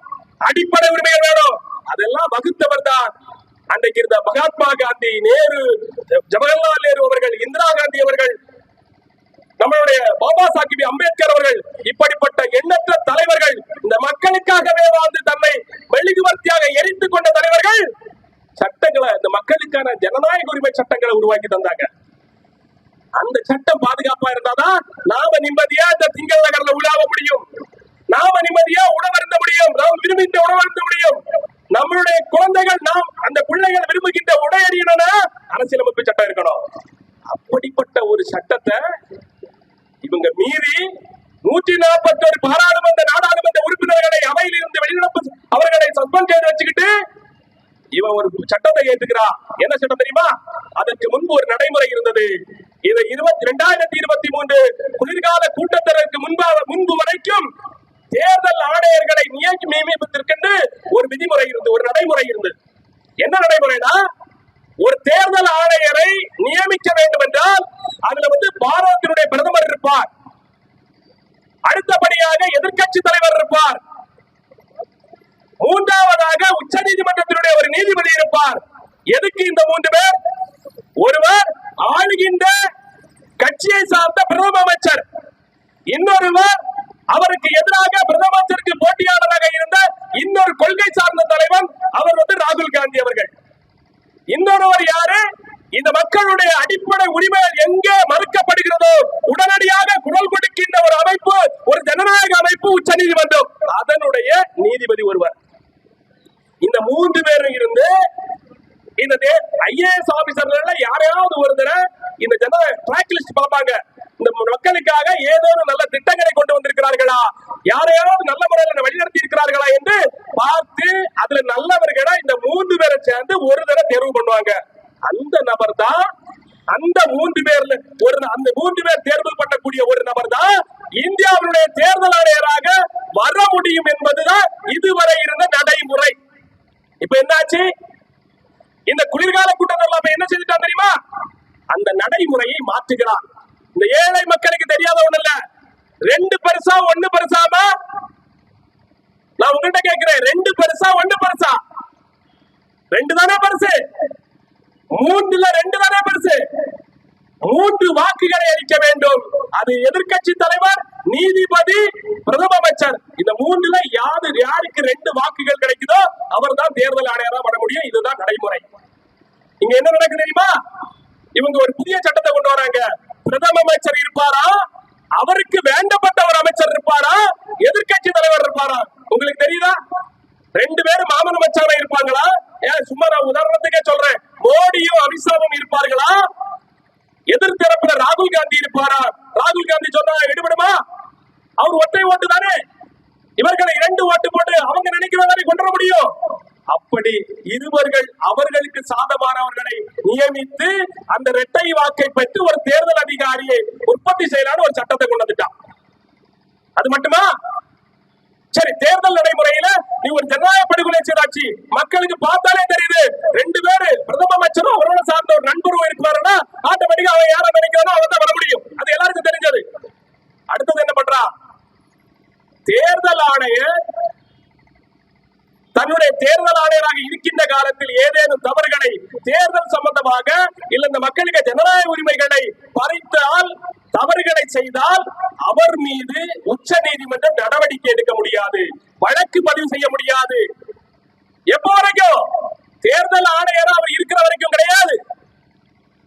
அடிப்படை உரிமைகள் வேணும். அதெல்லாம் வகுத்தவர் தான் அன்றைக்கு இருந்த மகாத்மா காந்தி, நேரு, ஜவஹர்லால் நேரு அவர்கள், இந்திரா காந்தி அவர்கள், நம்மளுடைய பாபா சாஹிப் அம்பேத்கர் அவர்கள். இப்படிப்பட்ட எண்ணற்ற தலைவர்கள், இந்த மக்களுக்காகவே வாழ்ந்து தன்னை மெழுகுவர்த்தியாக எரித்துக் கொண்ட தலைவர்கள் சட்டங்களை, இந்த மக்களுக்கான ஜனநாயக உரிமை சட்டங்களை உருவாக்கி தந்தாங்க. அந்த சட்டம் பாதுகாப்பா இருந்தாதான் நாம நிம்மதியா இந்த திங்கள் நகர்ல உலாவ முடியும், நாம நிம்மதியா உணவருந்த முடியும், நாம் விரும்புகின்ற உணவருந்த முடியும். நம்மளுடைய குழந்தைகள், நாம் அந்த பிள்ளைகள் விரும்புகின்ற உடை அணியணும்னா அரசியலமைப்பு சட்டம் இருக்கணும். அப்படிப்பட்ட ஒரு சட்டத்தை இவங்க மீறி 141 பாராளுமன்ற நாடாளுமன்ற உறுப்பினர்களை அவையில் இருந்து வெளிநடப்பு அவர்களை சஸ்பெண்ட் செய்து வச்சுக்கிட்டு இவன் ஒரு சட்டத்தை ஏற்றுக்கிறான். என்ன சட்டம் தெரியுமா, அதற்கு முன்பு ஒரு நடைமுறை இருந்தது. இது 2023 குளிர்கால கூட்டத்தொடருக்கு முன்பு வரைக்கும் தேர்தல் ஆணையர்களை நியமிப்பதற்கு ஒரு விதிமுறை இருந்தது, ஒரு நடைமுறை இருந்தது. என்ன நடைமுறைனா, ஒரு தேர்தல் ஆணையர் ஒருவரை நியமிக்க வேண்டும் என்றால் அதுல பாரதத்தினுடைய பிரதமர் இருப்பார், அடுத்தபடியாக எதிர்க்கட்சி தலைவர் இருப்பார், மூன்றாவதாக உச்ச நீதிமன்றத்தினுடைய ஒரு நீதிபதி இருப்பார். எதுக்கு இந்த 3 பேர்? ஒருவர் ஆளுகின்ற கட்சியை சார்ந்த பிரதம அமைச்சர், இன்னொருவர் அவருக்கு எதிராக பிரதம அமைச்சருக்கு போட்டியாளராக இருந்த இன்னொரு கொள்கை சார்ந்த தலைவன், அவர் ராகுல் காந்தி அவர்கள். இன்னொருவர் யாரு? இந்த மக்களுடைய அடிப்படை உரிமைகள் எங்கே மறுக்கப்படுகிறதோ உடனடியாக குரல் கொடுக்கின்ற ஒரு அமைப்பு, ஒரு ஜனநாயக அமைப்பு உச்ச நீதிமன்றம், அதனுடைய நீதிபதி ஒருவர். இந்த 3 பேரும் இருந்து இந்த ஐஏஎஸ் ஆபீசர்கள் யாரையாவது ஒருத்தரை இந்த ட்ராக் லிஸ்ட் பார்ப்பாங்க. இந்த மக்களுக்காக ஏதோ நல்ல திட்டங்களை கொண்டு வந்திருக்கிறார்களா, யாரையாவது நல்ல முறையில் வழிநடத்தி இருக்கிறார்களா என்று பார்த்து அதுல நல்லவர்களை இந்த 3 பேரை சேர்ந்து ஒரு தடவை தேர்வு பண்ணுவாங்க. அந்த நபர் தான், அந்த 3 பேர்ல அந்த 3 பேர் தேர்வு பண்ணக்கூடிய ஒரு நபர் தான் இந்தியாவுடைய தேர்தல் ஆணையராக வர முடியும் என்பதுதான் இதுவரை இருந்த நடைமுறை. இப்ப என்னாச்சு? இந்த குளிர்கால கூட்டத்தில் என்ன செஞ்சுட்டான் தெரியுமா? அந்த நடைமுறையை மாற்றுகிறான். இந்த ஏழை மக்களுக்கு தெரியாத ஒண்ணு இல்ல, 2 பெருசா 1 பெருசாமா? நான் உங்ககிட்ட கேட்கிறேன், 2 பெருசா 1 பெருசா? 2 தானே பெருசு, 3ல 2 தானே பெருசு. 3 வாக்குகளை அளிக்க வேண்டும். அது எதிர்க்கட்சி தலைவர், நீதிபதி, பிரதம அமைச்சர். இந்த 3ல யாருக்கு 2 வாக்குகள் கிடைக்குதோ அவர் தான் தேர்தல் ஆணையரா வர முடியும். இதுதான் நடைமுறை. இங்க என்ன நடக்குது தெரியுமா? இவங்க ஒரு புதிய சட்டத்தை கொண்டு வராங்க. பிரதம அமைச்சர் இருப்பாரா, அவருக்கு வேண்டப்பட்ட ஒரு அமைச்சர் இருப்பாரா, எதிர்க்கட்சி தலைவர் இருப்பாரா? உங்களுக்கு தெரியுதா? 2 பேரும் மாமன் மச்சானா இருப்பாங்களா? சும்மா நான் உதாரணத்துக்கே சொல்றேன். மோடியும் அமித்ஷாவும் இருப்பார்களா? எதிர்த்தரப்புல ராகுல் காந்தி இருப்பாரா? ராகுல் காந்தி சொன்னா எடுபடுமா? அவர் ஒற்றை ஓட்டு தானே. இவர்களை 2 ஓட்டு போட்டு அவங்க நினைக்கிறவரை கொண்டு வர முடியும். அப்படி இருவர்கள் அவர்களுக்கு சாதமானவர்களை நியமித்து அந்த இரட்டை வாக்கை பெற்று ஒரு தேர்தல் அதிகாரியை உற்பத்தி செய்யலான்னு ஒரு சட்டத்தை கொண்டு வந்துட்டான். அது மட்டுமா? சரி, தேர்தல் நடைமுறையில நீ ஒரு ஜனநாயக படுகொலை செய்தாச்சு, மக்களுக்கு பார்த்தாலே தெரியுது. 2 பேரு பிரதம அமைச்சரும் அவரோட சார்ந்த ஒரு நண்பரும் இருப்பாருன்னா ஆட்டோமேட்டிக்கா அவன் யாரை நினைக்கிறானோ அவன் தான் வர முடியும். அது எல்லாருக்கும் தெரிஞ்சது. அடுத்தது என்ன பண்றா? தேர்தல் ஆணையர் தன்னுடைய தேர்தல் ஆணையராக இருக்கின்ற காலத்தில் ஏதேனும் தவறுகளை தேர்தல் சம்பந்தமாக இல்ல இந்த மக்களுக்கு ஜனநாயக உரிமைகளை பறித்தால், தவறுகளை செய்தால் அவர் மீது உச்ச நீதிமன்றம் நடவடிக்கை எடுக்க முடியாது, வழக்கு பதிவு செய்ய முடியாது. எப்போ வரைக்கும்? தேர்தல் ஆணையர் அவர் இருக்கிற வரைக்கும் கிடையாது,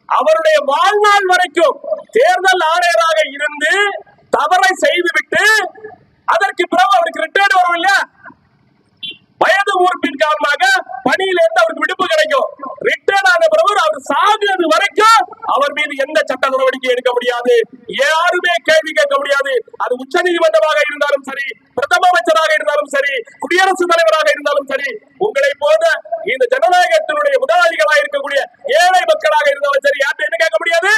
அவருடைய வாழ்நாள் வரைக்கும் தேர்தல் ஆணையராக இருந்து தவறை செய்துவிட்டு அதற்கு பிறகு அவருக்கு ரிட்டையர்ட் வரும் இல்ல, வயது மூர்ப்பின் காரணமாக பணியிலிருந்து அவருக்கு விடுப்பு கிடைக்கும். ரிட்டையர்ட் ஆன பிறகு அவர் சாகுறது வரைக்கும் அவர் மீது எந்த சட்ட நடவடிக்கை எடுக்க முடியாது, யாருமே கேள்வி கேட்க முடியாது. அது உச்ச நீதிமன்றமாக இருந்தாலும் சரி, பிரதம அமைச்சராக இருந்தாலும் சரி, குடியரசுத் தலைவராக இருந்தாலும் சரி, உங்களை போல இந்த ஜனநாயகத்தினுடைய முதலாளிகளாக இருக்கக்கூடிய ஏழை மக்களாக இருந்தாலும் சரி, யார்கிட்ட என்ன கேட்க முடியாது?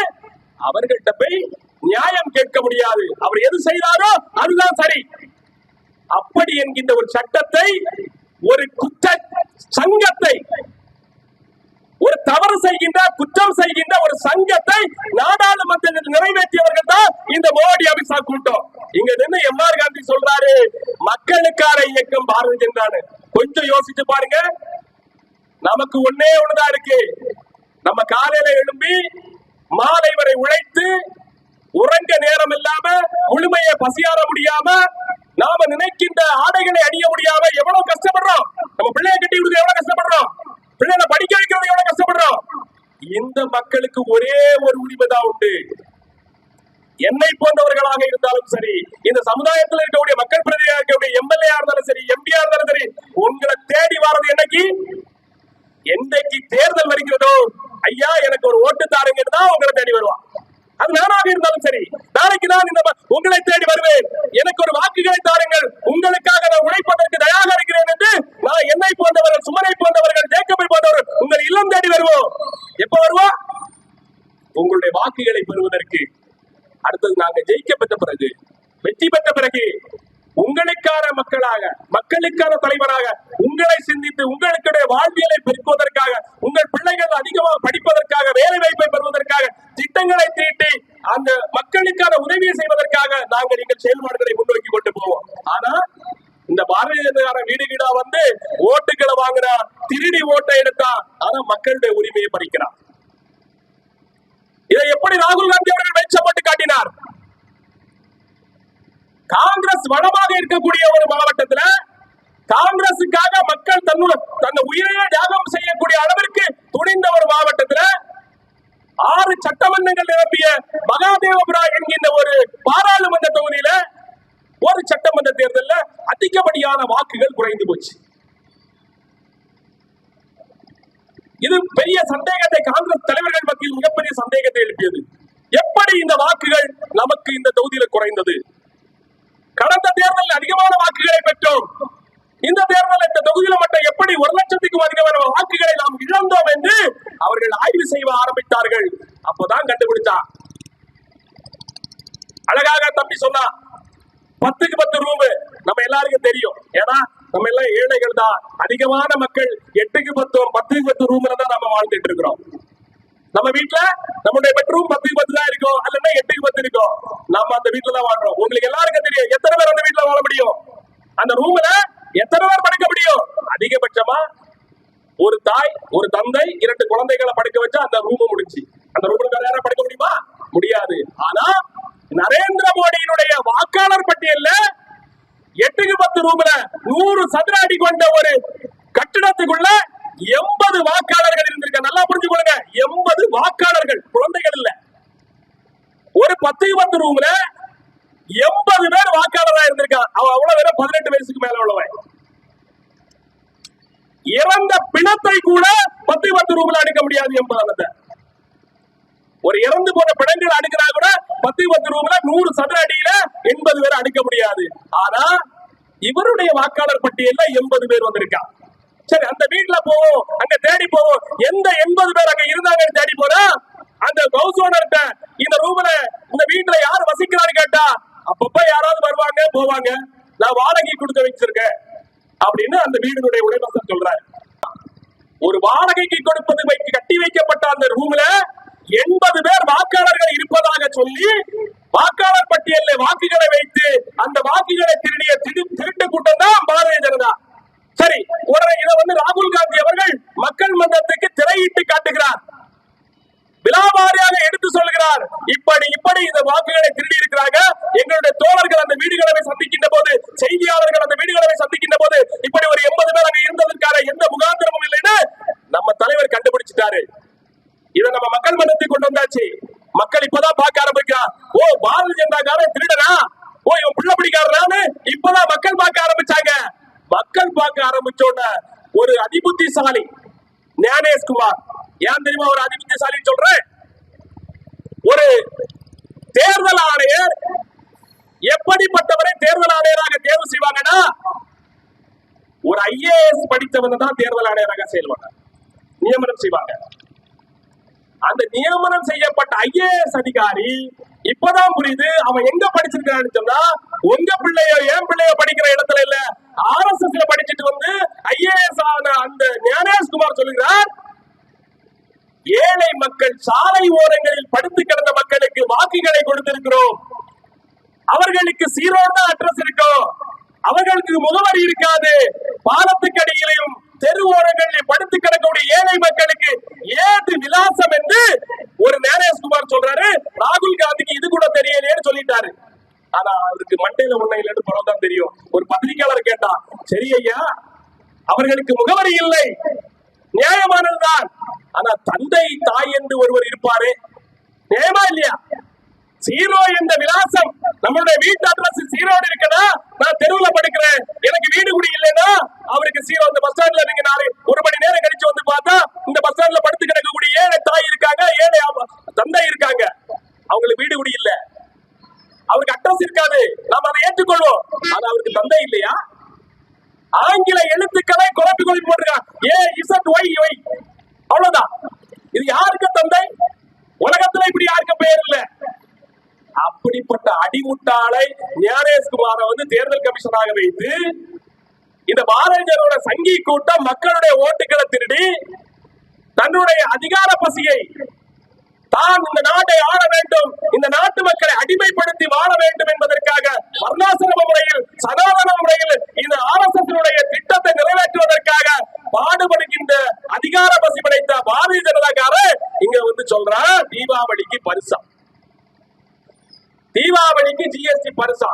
அவர்கள்ட்ட போய் நியாயம் கேட்க முடியாது. அவர் எது செய்தாரோ அதுதான் சரி. அப்படி என்கின்ற ஒரு சட்டத்தை, ஒரு குற்ற சங்கத்தை, ஒரு தவறு செய்கின்ற குற்றம் செய்கின்ற ஒரு சங்கத்தை நாடாளுமன்றத்தில் நிறைவேற்றியவர்கள் தான் இந்த மோடி அமித்ஷா கூட்டம். இங்க நின்று எம்.ஆர். காந்தி சொல்றாரு மக்களுக்கான இயக்கம் பாரதிய ஜனதா. கொஞ்சம் யோசிச்சு பாருங்க. நமக்கு ஒன்னே ஒண்ணுதான் இருக்கு. நம்ம காலையில எழும்பி மாலை வரை உழைத்து உறங்க நேரம் இல்லாம, முழுமையை பசியாற முடியாம, நாம நினைக்கின்ற ஆடைகளை அணிய முடியாம எவ்வளவு கஷ்டப்படுறோம். நம்ம பிள்ளைய கட்டி கொடுக்க எவ்வளவு கஷ்டப்படுறோம், பிள்ளைகளை படிக்க வைக்கிறது எவ்வளவு கஷ்டப்படுறோம். இந்த மக்களுக்கு ஒரே ஒரு உரிமை தான் உண்டு. என்னை போன்றவர்களாக இருந்தாலும் சரி, இந்த சமுதாயத்தில் இருக்கக்கூடிய மக்கள் பிரதிநிதியாக இருக்கக்கூடிய எம்எல்ஏ இருந்தாலும் சரி, எம்பியா இருந்தாலும் சரி, உங்களை தேடி வர்றது என்னைக்கு தேர்தல் வருகிறதோ, ஐயா எனக்கு ஒரு ஓட்டு தாருங்கன்னு தான் உங்களை தேடி வருவான். அது நானாக இருந்தாலும் சரி, நாளைக்கு நான் இந்த உங்களை தேடி வருவேன், எனக்கு ஒரு வாக்குகளை தாருங்கள், உங்களுக்காக நான் உழைப்பதற்கு தயாராக இருக்கிறேன் என்று நான் என்னை போன்றவர்கள், சுமனை போன்றவர்கள், ஜேக்கபை போன்றவர்கள் உங்கள் இல்லம் தேடி வருவோம். எப்ப வருவோம்? உங்களுடைய வாக்குகளை பெறுவதற்கு. அடுத்தது நாங்க ஜெயிக்க பெற்ற பிறகு, வெற்றி பெற்ற பிறகு உங்களுக்கான மக்களாக, மக்களுக்கான தலைவராக உங்களை சிந்தித்து உங்களுடைய வாழ்வியலை பெருக்குவதற்காக, உங்கள் பிள்ளைகள் அதிகமாக படிப்பதற்காக, வேலை வாய்ப்பை வளமாக இருக்கக்கூடிய ஒரு மாவட்டத்துல காங்கிரசுக்காக மக்கள் தன்னை உயிரையே தியாகம் செய்யக்கூடிய அளவிற்கு துணிந்த ஒரு மாவட்டத்துல 6 சட்டமன்றங்கள் நிரம்பிய மகாதேவபுரம் என்கின்ற ஒரு பாராளுமன்ற தொகுதியில ஒரு சட்டமன்ற தேர்தலில் அதிகப்படியான வாக்குகள் குறைந்து போச்சு. இது பெரிய சந்தேகத்தை காங்கிரஸ் தலைவர்கள் மத்தியில் மிகப்பெரிய சந்தேகத்தை எழுப்பியது. எப்படி இந்த வாக்குகள் நமக்கு இந்த தொகுதியில குறைந்தது? கடந்த தேர்தலில் அதிகமான வாக்குகளை பெற்றோம், இந்த தேர்தல் இந்த தொகுதியில மட்டும் எப்படி 1 லட்சத்துக்கும் அதிகமான வாக்குகளை நாம் இழந்தோம் என்று அவர்கள் ஆய்வு செய்ய ஆரம்பித்தார்கள். அப்பதான் கண்டுபிடிச்சா அழகாக தம்பி சொன்னா 10க்கு 10 ரூம் நம்ம எல்லாருக்கும் தெரியும். ஏன்னா நம்ம எல்லாம் ஏழைகள் தான். அதிகமான மக்கள் 8க்கு 10 10க்கு 10 ரூம்ல தான் நம்ம வாழ்ந்துட்டு இருக்கிறோம். நம்ம வீட்டுல நம்முடைய பெட்ரூம் 10க்கு 10 தான் இருக்கும், அல்லனா 8க்கு 10 இருக்கும். நம்ம அந்த வீட்டுல தான் வாழ்றோம். உங்களுக்கு எல்லாருக்கும் தெரியும் எத்தனை பேர் அந்த வீட்டுல வாழ முடியும், அந்த ரூம்ல எத்தனை பேர் படுக்க முடியும். அதிகபட்சமா ஒரு தாய் ஒரு தந்தை 2 குழந்தைகளை படுக்க வச்சா அந்த ரூம் முடிச்சு. அந்த ரூம்ல வேற யாரும் படுக்க முடியுமா? முடியாது. ஆனா நரேந்திர மோடியினுடைய வாக்காளர் பட்டியல்ல 8க்கு 10 ரூம்ல 100 சதுர அடி கொண்ட ஒரு கட்டிடத்துக்குள்ள 80 வாக்காளர்கள் இருந்திருக்க. நல்லா புரிஞ்சுக்கொள்ளுங்க, 80 வாக்காளர்கள், குழந்தைகள் இல்ல. ஒரு 10க்கு 10 ரூம்ல 80 பேர் வாக்காளரா இருந்திருக்கான். அவன் அவ்வளவு பேரும் 18 வயசுக்கு மேல உள்ளவன். இறந்த பிணத்தை கூட 10க்கு 10 ரூம்ல அடிக்க முடியாது. 80 ஒரு இறந்து போன பிணங்கள் அடுக்கிறா கூட 10க்கு 10 ரூம்ல 100 சதுர அடியில 80 பேர் அடிக்க முடியாது. ஆனா இவருடைய வாக்காளர் பட்டியல்ல 80 பேர் வந்திருக்கா. சரி, அந்த வீட்டுல போவோம், அங்க தேடி போவோம். எந்த 80 பேர் அங்க இருந்தாங்கன்னு தேடி போனா அந்த ஹவுஸ் ஓனர்கிட்ட இந்த ரூம்ல இந்த வீட்டுல யார் வசிக்கிறான்னு கேட்டா அப்பப்ப யாராவது வருவாங்க போவாங்க, நான் வாடகை கொடுத்து வச்சிருக்கேன் அப்படின்னு அந்த வீடுடைய உடைவாசல் சொல்றாரு. ஒரு வாடகைக்கு கொடுப்பது கட்டி வைக்கப்பட்ட அந்த ரூம்ல 80 பேர் வாக்காளர்கள் இருப்பதாக சொல்லி வாக்காளர் பட்டியலில் வாக்குகளை வைத்து அந்த வாக்குகளை திருடிய திருட்டு கூட்டம் தான் பாரதிய ஜனதா. சரி, உடனே இதை ராகுல் காந்தி அவர்கள் மக்கள் மன்றத்துக்கு திரையிட்டு காட்டுகிறார், விலாவாரியாக எடுத்து சொல்கிறார். இப்படி இந்த வாக்குகளை திருடி இருக்கிறாங்க. எங்களுடைய தோழர்கள் அந்த வீடுகளை சந்திக்கின்ற போது, செய்தியாளர்கள் அந்த வீடுகளை சந்திக்கின்ற போது இப்படி ஒரு 80 பேர் அங்க இருந்ததற்கான எந்த முகாந்திரமும் இல்லைன்னு நம்ம தலைவர் கண்டுபிடிச்சிட்டாரு. இதை நம்ம மக்கள் மன்றத்துக்கு கொண்டு வந்தாச்சு. மக்கள் இப்பதான் பார்க்க ஆரம்பிக்கிறார். ஓ, பாரதிய ஜனதாக்காரன் திருடனா, ஓ இவன் பிள்ளை பிடிக்காரன்னு இப்பதான் மக்கள் பார்க்க ஆரம்பிச்சாங்க. மக்கள் பார்க்க ஆரம்பிச்சோட ஒரு அதிபுத்திசாலி ஞானேஷ்குமார், ஏன் தெரியுமா ஒரு அதிபுத்திசாலி சொல்றேன்? ஒரு தேர்தல் ஆணையர் எப்படிப்பட்டவரை தேர்தல் ஆணையராக தேர்வு செய்வாங்கன்னா, ஒரு IAS படித்தவன் தான் தேர்தல் ஆணையராக செயல்பட நியமனம் செய்வாங்க. அந்த நியமனம் செய்யப்பட்ட IAS அதிகாரி இப்பதான் புரியுது அவன் எங்க படிச்சிருக்கான்னு சொன்னா, உங்க பிள்ளையோ என் பிள்ளையோ படிக்கிற இடத்துல இல்ல, RSSல படிச்சுட்டு IAS ஆன அந்த ஞானேஷ்குமார் சொல்லுகிறார், ஏழை மக்கள் சாலை ஓரங்களில் படுத்து கிடந்த மக்களுக்கு வாக்குகளை கொடுத்திருக்கிறோம். அவர்களுக்கு சீரோட அட்ரஸ் இருக்கும், அவர்களுக்கு முகவரி இருக்காது. பாலத்துக்கு அடியிலையும் தெரு ஓரங்களில் படுத்து கிடக்கக்கூடிய ஏழை மக்களுக்கு ஏது விலாசம் என்று ஒரு ஞானேஷ்குமார் சொல்றாரு. ராகுல் காந்திக்கு இது கூட தெரியலையேன்னு சொல்லிட்டாரு. ஆனா அவருக்கு மண்டையில ஒன்னையில பரவதான் தெரியும். ஒரு பத்திரிகையாளர் கேட்டா, சரி ஐயா, அவர்களுக்கு முகவரி இல்லை, நியாயமானதுதான். ஆனா தந்தை தாய் என்று ஒருவர் இருப்பாரு, நியாயமா இல்லையா? சீரோ என்ற விலாசம், நம்மளுடைய வீட்டு அட்ரஸ் சீரோடு இருக்கனா, நான் தெருவுல படுக்கிறேன், எனக்கு வீடு குடி இல்லைன்னா அவருக்கு சீரோ. அந்த பஸ் ஸ்டாண்ட்ல நீங்க 1 மணி நேரம் கழிச்சு வந்து பார்த்தா இந்த பஸ் ஸ்டாண்ட்ல படுத்து கிடக்கக்கூடிய ஏழை தாய் இருக்காங்க, ஏழை தந்தை இருக்காங்க, அவங்களுக்கு வீடு குடி இல்ல, அவருக்கு அட்ரஸ் இருக்காது, நாம அதை ஏற்றுக்கொள்வோம். ஆனா அவருக்கு தந்தை இல்லையா? ஆங்கில எழுத்துக்களை குழப்பி போட்டுருக்கான், AZY, அவ்வளவுதான். இது யாருக்கு தந்தை? உலகத்துல இப்படி யாருக்கு பெயர் இல்ல. அப்படிப்பட்ட அடிமுட்டாளை ஞானேஷ்குமாரை தேர்தல் கமிஷனாக வைத்து இந்த பாரதிய ஜனதா சங்கி கூட்டம் மக்களுடைய ஓட்டுகளை திருடி தன்னுடைய அதிகார பசியை, தான் இந்த நாட்டை ஆள வேண்டும், இந்த நாட்டு மக்களை அடிமைப்படுத்தி வாழ வேண்டும் என்பதற்காக வர்ணாசிரம முறையில் சனாதன முறையில் இந்த RSS திட்டத்தை நிறைவேற்றுவதற்காக பாடுபடுகின்ற அதிகார பசி படைத்த பாரதிய ஜனதாக்கார இங்க சொல்றா, தீபாவளிக்கு பரிசா, தீபாவளிக்கு GST பரிசா.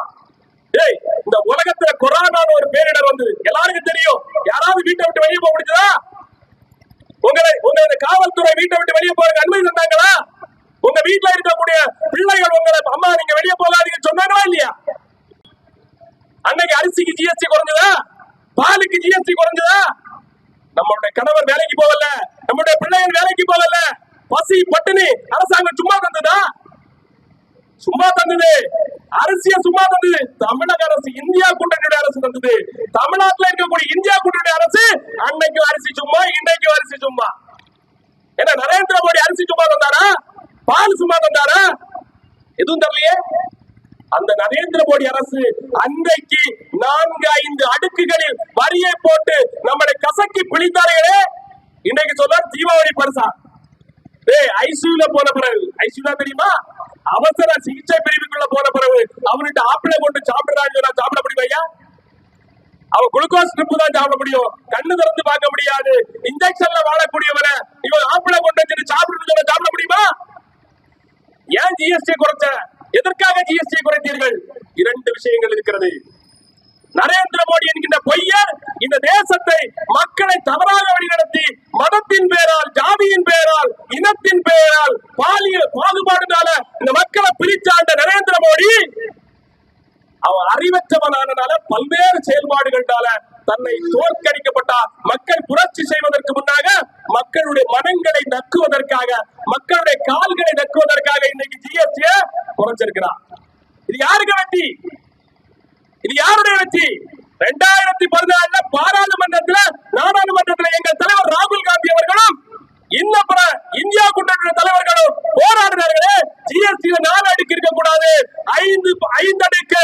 டேய், இந்த உலகத்துல கொரோனான்னு ஒரு பேரிடர் வந்தது, எல்லாருக்கும் தெரியும். யாராவது வீட்டை விட்டு வெளியே போக முடிஞ்சதா? உங்களை காவல்துறை வீட்டை விட்டு வெளியே போறதுக்கு அனுமதி தந்தாங்களா? உங்க வீட்டுல இருக்கக்கூடிய பிள்ளைகள் உங்களை அம்மா நீங்க வெளியே போகாதீங்க சொன்னாங்களா இல்லையா? அன்னைக்கு அரிசிக்கு ஜிஎஸ்டி குறைஞ்சதா? பாலுக்கு ஜிஎஸ்டி குறைஞ்சதா? நம்மளுடைய கணவர் வேலைக்கு போகல, நம்முடைய பிள்ளைகள் வேலைக்கு போகல, பசி பட்டினி அரசாங்கம் சும்மா தந்ததா? சும்மா தந்தது. அரிசிய சும்மா தந்தது தமிழக அரசு, இந்தியா கூட்டணியுடைய அரசு தந்தது. தமிழ்நாட்டில் இருக்கக்கூடிய இந்தியா கூட்டணியுடைய அரசு அன்னைக்கும் அரிசி சும்மா, இன்னைக்கும் அரிசி சும்மா. ஏன்னா நரேந்திர மோடி அரிசி சும்மா தந்தாரா? பால் சும்மா தந்தாரா? எதுவும் தரலையே. அந்த நரேந்திர மோடி அரசு அன்றைக்கு 4-5 அடுக்குகளில் வரியை போட்டு நம்மளை கசக்கி பிழித்தார்களே, இன்னைக்கு சொல்ல தீபாவளி பரிசா. ஐசியூல போன பிறகு, ஐசியூ தெரியுமா, அவசர சிகிச்சை பிரிவுக்குள்ள போன பிறகு அவன்கிட்ட ஆப்பிளை கொண்டு சாப்பிடுறாங்க, சாப்பிட முடியும் ஐயா? அவன் குளுக்கோஸ் ட்ரிப் தான் சாப்பிட முடியும், கண்ணு திறந்து பார்க்க முடியாது. இன்ஜெக்ஷன்ல வாழக்கூடியவரை இவன் ஆப்பிளை கொண்டு வச்சு சாப்பிட சாப்பிட முடியுமா? ஏன் ஜிஎஸ்டி குறைச்ச? எதற்காக ஜிஎஸ்டி குறைத்தீர்கள்? 2 விஷயங்கள் இருக்கிறது. நரேந்திர மோடி என்கின்ற பொய்யர் இந்த தேசத்தை, மக்களை தவறாக வழிநடத்தி மதத்தின் பேரால், ஜாதியின் பேரால், இனத்தின் பேரால், பாலியல் பாகுபாடுனால இந்த மக்களை பிரிச்சாண்ட நரேந்திர மோடி அவன் அறிவற்றவனானால பல்வேறு செயல்பாடுகளால தன்னை தோற்கடிக்கப்பட்டார். மக்கள் புரட்சி செய்வதற்கு முன்னாக மக்களுடைய மனங்களை நக்குவதற்காக, மக்களுடைய கால்களை நக்குவதற்காக இன்னைக்கு ஜிஎஸ்டிய குறைச்சிருக்கிறார். இது யாருக்கு வெற்றி? இது யாருடைய வெற்றி? 2014 பாராளுமன்றத்தில், நாடாளுமன்றத்தில் எங்கள் தலைவர் ராகுல் காந்தி அவர்களும் இன்னும் இந்தியா கூட்டணி தலைவர்களும் போராடினார்களே, ஜிஎஸ்டி 4 அடுக்கு இருக்கக்கூடாது, 5 அடுக்கு